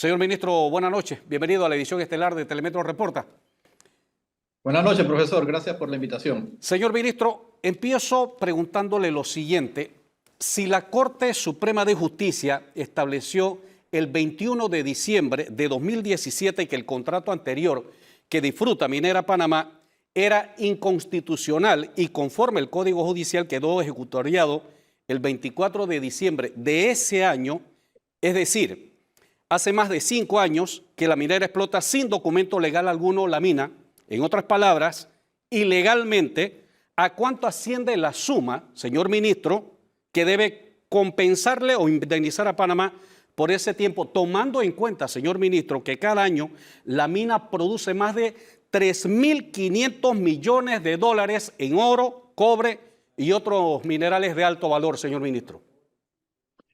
Señor ministro, buenas noches. Bienvenido a la edición estelar de Telemetro Reporta. Buenas noches, profesor. Gracias por la invitación. Señor ministro, empiezo preguntándole lo siguiente. Si la Corte Suprema de Justicia estableció el 21 de diciembre de 2017 que el contrato anterior que disfruta Minera Panamá era inconstitucional y conforme el Código Judicial quedó ejecutoriado el 24 de diciembre de ese año, es decir, hace más de 5 años que la minera explota sin documento legal alguno la mina, en otras palabras, ilegalmente, ¿a cuánto asciende la suma, señor ministro, que debe compensarle o indemnizar a Panamá por ese tiempo, tomando en cuenta, señor ministro, que cada año la mina produce más de 3.500 millones de dólares en oro, cobre y otros minerales de alto valor, señor ministro?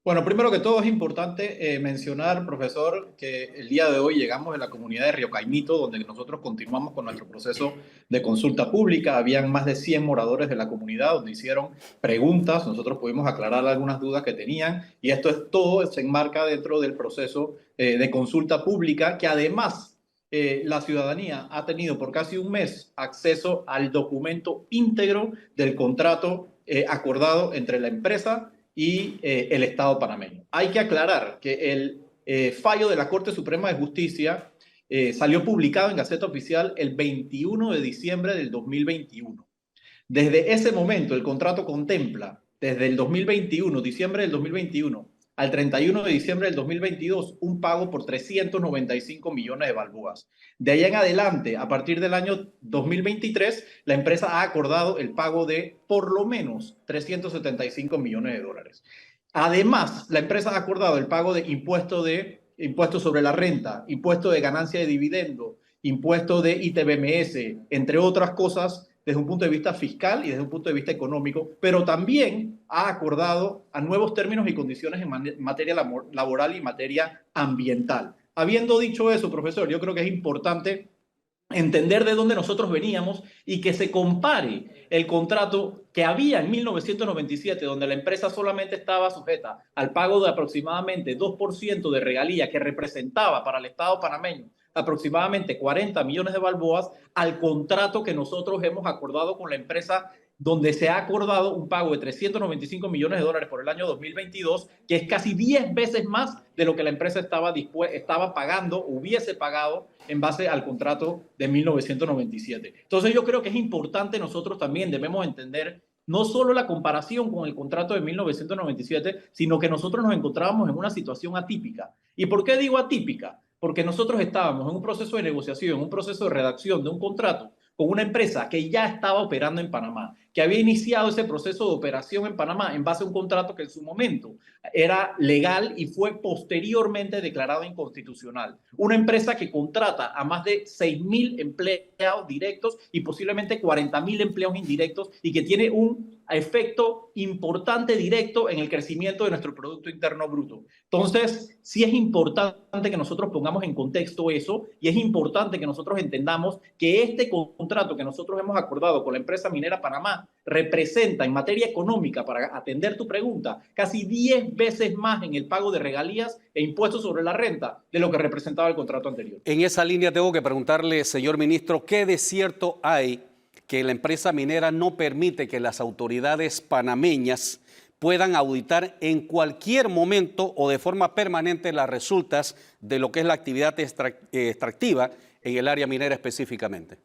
Bueno, primero que todo es importante mencionar, profesor, que el día de hoy llegamos a la comunidad de Río Caimito, donde nosotros continuamos con nuestro proceso de consulta pública. Habían más de 100 moradores de la comunidad donde hicieron preguntas. Nosotros pudimos aclarar algunas dudas que tenían y esto es todo, se enmarca dentro del proceso de consulta pública que además la ciudadanía ha tenido por casi un mes acceso al documento íntegro del contrato acordado entre la empresa y el Estado panameño. Hay que aclarar que el fallo de la Corte Suprema de Justicia salió publicado en Gaceta Oficial el 21 de diciembre del 2021. Desde ese momento, el contrato contempla, desde el 2021, diciembre del 2021, al 31 de diciembre del 2022, un pago por 395 millones de balboas. De ahí en adelante, a partir del año 2023, la empresa ha acordado el pago de por lo menos 375 millones de dólares. Además, la empresa ha acordado el pago de impuestos sobre la renta, impuesto de ganancia de dividendo, impuesto de ITBMS, entre otras cosas, desde un punto de vista fiscal y desde un punto de vista económico, pero también ha acordado a nuevos términos y condiciones en materia laboral y materia ambiental. Habiendo dicho eso, profesor, yo creo que es importante entender de dónde nosotros veníamos y que se compare el contrato que había en 1997, donde la empresa solamente estaba sujeta al pago de aproximadamente 2% de regalía, que representaba para el Estado panameño aproximadamente 40 millones de balboas, al contrato que nosotros hemos acordado con la empresa, donde se ha acordado un pago de 395 millones de dólares por el año 2022, que es casi 10 veces más de lo que la empresa estaba pagando, hubiese pagado en base al contrato de 1997. Entonces yo creo que es importante, nosotros también debemos entender no solo la comparación con el contrato de 1997, sino que nosotros nos encontrábamos en una situación atípica. ¿Y por qué digo atípica? Porque nosotros estábamos en un proceso de negociación, un proceso de redacción de un contrato con una empresa que ya estaba operando en Panamá, que había iniciado ese proceso de operación en Panamá en base a un contrato que en su momento era legal y fue posteriormente declarado inconstitucional. Una empresa que contrata a más de 6.000 empleados directos y posiblemente 40.000 empleados indirectos y que tiene un efecto importante directo en el crecimiento de nuestro Producto Interno Bruto. Entonces, sí es importante que nosotros pongamos en contexto eso y es importante que nosotros entendamos que este contrato que nosotros hemos acordado con la empresa minera Panamá representa en materia económica, para atender tu pregunta, casi 10 veces más en el pago de regalías e impuestos sobre la renta de lo que representaba el contrato anterior. En esa línea tengo que preguntarle, señor ministro, ¿qué de cierto hay que la empresa minera no permite que las autoridades panameñas puedan auditar en cualquier momento o de forma permanente las resultas de lo que es la actividad extractiva en el área minera específicamente?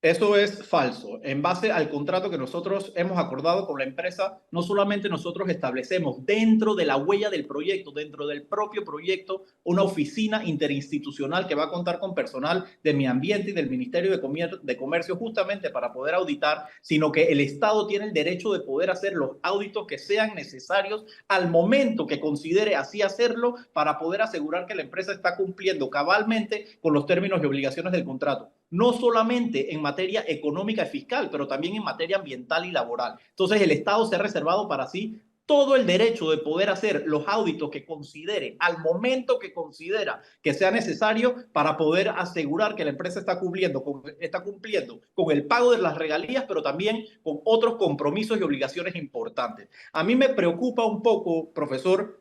Eso es falso. En base al contrato que nosotros hemos acordado con la empresa, no solamente nosotros establecemos dentro de la huella del proyecto, dentro del propio proyecto, una oficina interinstitucional que va a contar con personal de Mi Ambiente y del Ministerio de Comercio justamente para poder auditar, sino que el Estado tiene el derecho de poder hacer los auditos que sean necesarios al momento que considere así hacerlo para poder asegurar que la empresa está cumpliendo cabalmente con los términos y obligaciones del contrato. No solamente en materia económica y fiscal, pero también en materia ambiental y laboral. Entonces, el Estado se ha reservado para sí todo el derecho de poder hacer los auditos que considere, al momento que considera que sea necesario para poder asegurar que la empresa está cumpliendo con el pago de las regalías, pero también con otros compromisos y obligaciones importantes. A mí me preocupa un poco, profesor,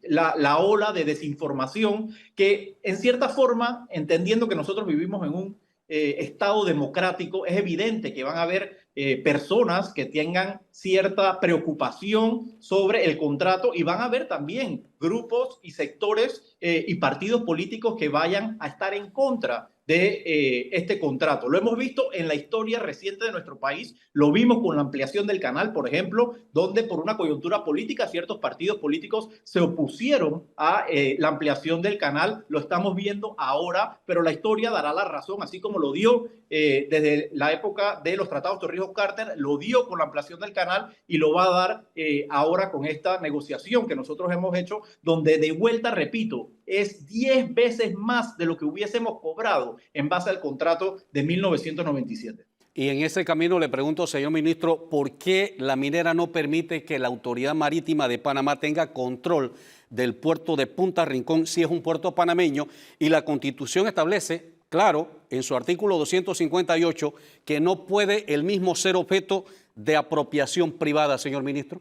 la ola de desinformación que, en cierta forma, entendiendo que nosotros vivimos en un Estado democrático, es evidente que van a haber personas que tengan cierta preocupación sobre el contrato y van a haber también grupos y sectores y partidos políticos que vayan a estar en contra de este contrato. Lo hemos visto en la historia reciente de nuestro país, lo vimos con la ampliación del canal, por ejemplo, donde por una coyuntura política ciertos partidos políticos se opusieron a la ampliación del canal, lo estamos viendo ahora, pero la historia dará la razón, así como lo dio desde la época de los tratados Torrijos-Carter, lo dio con la ampliación del canal y lo va a dar ahora con esta negociación que nosotros hemos hecho, donde de vuelta, repito, es 10 veces más de lo que hubiésemos cobrado en base al contrato de 1997. Y en ese camino le pregunto, señor ministro, ¿por qué la minera no permite que la Autoridad Marítima de Panamá tenga control del puerto de Punta Rincón si es un puerto panameño? Y la Constitución establece, claro, en su artículo 258, que no puede el mismo ser objeto de apropiación privada, señor ministro.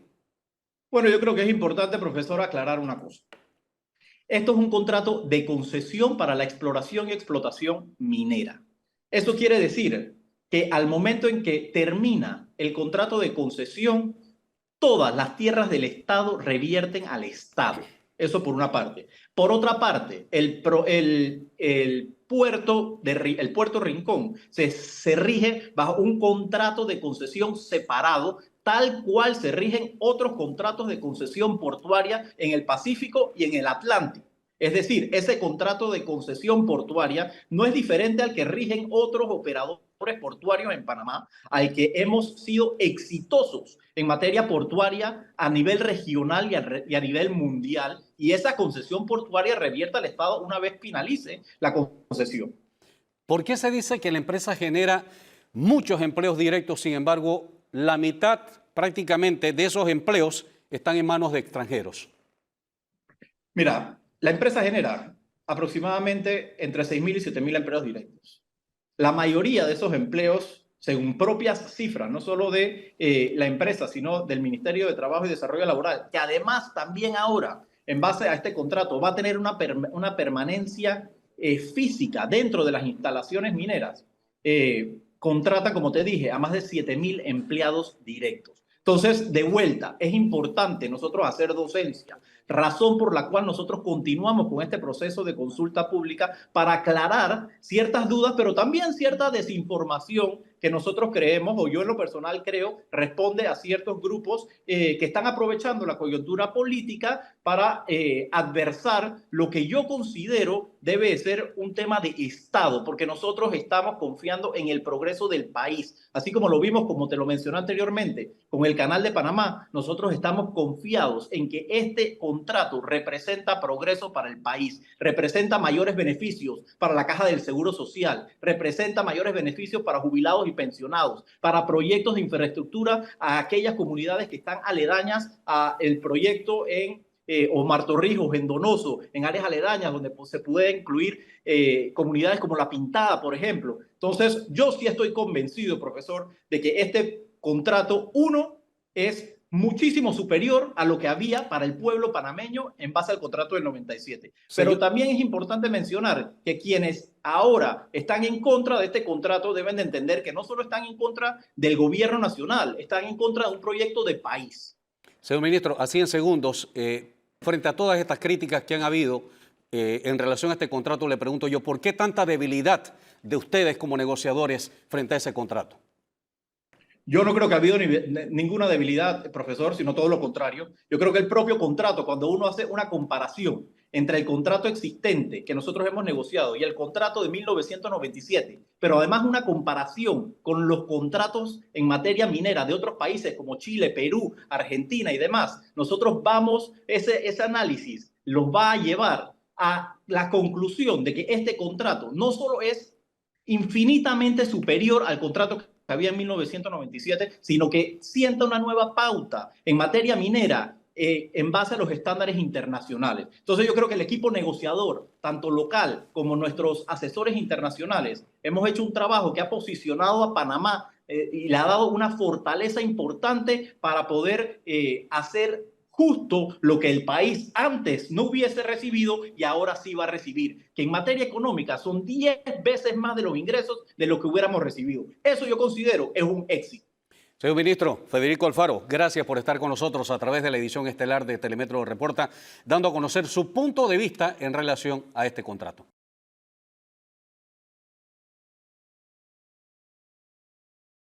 Bueno, yo creo que es importante, profesor, aclarar una cosa. Esto es un contrato de concesión para la exploración y explotación minera. Eso quiere decir que al momento en que termina el contrato de concesión, todas las tierras del Estado revierten al Estado. Eso por una parte. Por otra parte, el puerto Rincón se rige bajo un contrato de concesión separado, tal cual se rigen otros contratos de concesión portuaria en el Pacífico y en el Atlántico. Es decir, ese contrato de concesión portuaria no es diferente al que rigen otros operadores portuarios en Panamá, al que hemos sido exitosos en materia portuaria a nivel regional y a nivel mundial, y esa concesión portuaria revierte al Estado una vez finalice la concesión. ¿Por qué se dice que la empresa genera muchos empleos directos, sin embargo, la mitad prácticamente de esos empleos están en manos de extranjeros? Mira, la empresa genera aproximadamente entre 6.000 y 7.000 empleos directos. La mayoría de esos empleos, según propias cifras, no solo de la empresa, sino del Ministerio de Trabajo y Desarrollo Laboral, que además también ahora, en base a este contrato, va a tener una permanencia física dentro de las instalaciones mineras, contrata, como te dije, a más de 7.000 empleados directos. Entonces, de vuelta, es importante nosotros hacer docencia, razón por la cual nosotros continuamos con este proceso de consulta pública para aclarar ciertas dudas, pero también cierta desinformación que nosotros creemos, o yo en lo personal creo, responde a ciertos grupos que están aprovechando la coyuntura política para adversar lo que yo considero debe ser un tema de Estado, porque nosotros estamos confiando en el progreso del país. Así como lo vimos, como te lo mencioné anteriormente, con el Canal de Panamá, nosotros estamos confiados en que este contrato representa progreso para el país, representa mayores beneficios para la Caja del Seguro Social, representa mayores beneficios para jubilados y pensionados, para proyectos de infraestructura a aquellas comunidades que están aledañas al proyecto en Omar Torrijos, en Donoso, en áreas aledañas donde se puede incluir comunidades como La Pintada, por ejemplo. Entonces, yo sí estoy convencido, profesor, de que este contrato, uno, es muchísimo superior a lo que había para el pueblo panameño en base al contrato del 97. Pero también es importante mencionar que quienes ahora están en contra de este contrato deben de entender que no solo están en contra del gobierno nacional, están en contra de un proyecto de país. Señor ministro, así en segundos, frente a todas estas críticas que han habido en relación a este contrato, le pregunto yo, ¿por qué tanta debilidad de ustedes como negociadores frente a ese contrato? Yo no creo que ha habido ninguna debilidad, profesor, sino todo lo contrario. Yo creo que el propio contrato, cuando uno hace una comparación entre el contrato existente que nosotros hemos negociado y el contrato de 1997, pero además una comparación con los contratos en materia minera de otros países como Chile, Perú, Argentina y demás, nosotros ese análisis los va a llevar a la conclusión de que este contrato no solo es infinitamente superior al contrato que que había en 1997, sino que sienta una nueva pauta en materia minera en base a los estándares internacionales. Entonces yo creo que el equipo negociador, tanto local como nuestros asesores internacionales, hemos hecho un trabajo que ha posicionado a Panamá y le ha dado una fortaleza importante para poder hacer justo lo que el país antes no hubiese recibido y ahora sí va a recibir, que en materia económica son 10 veces más de los ingresos de lo que hubiéramos recibido. Eso yo considero es un éxito. Señor ministro Federico Alfaro, gracias por estar con nosotros a través de la edición estelar de Telemetro Reporta, dando a conocer su punto de vista en relación a este contrato.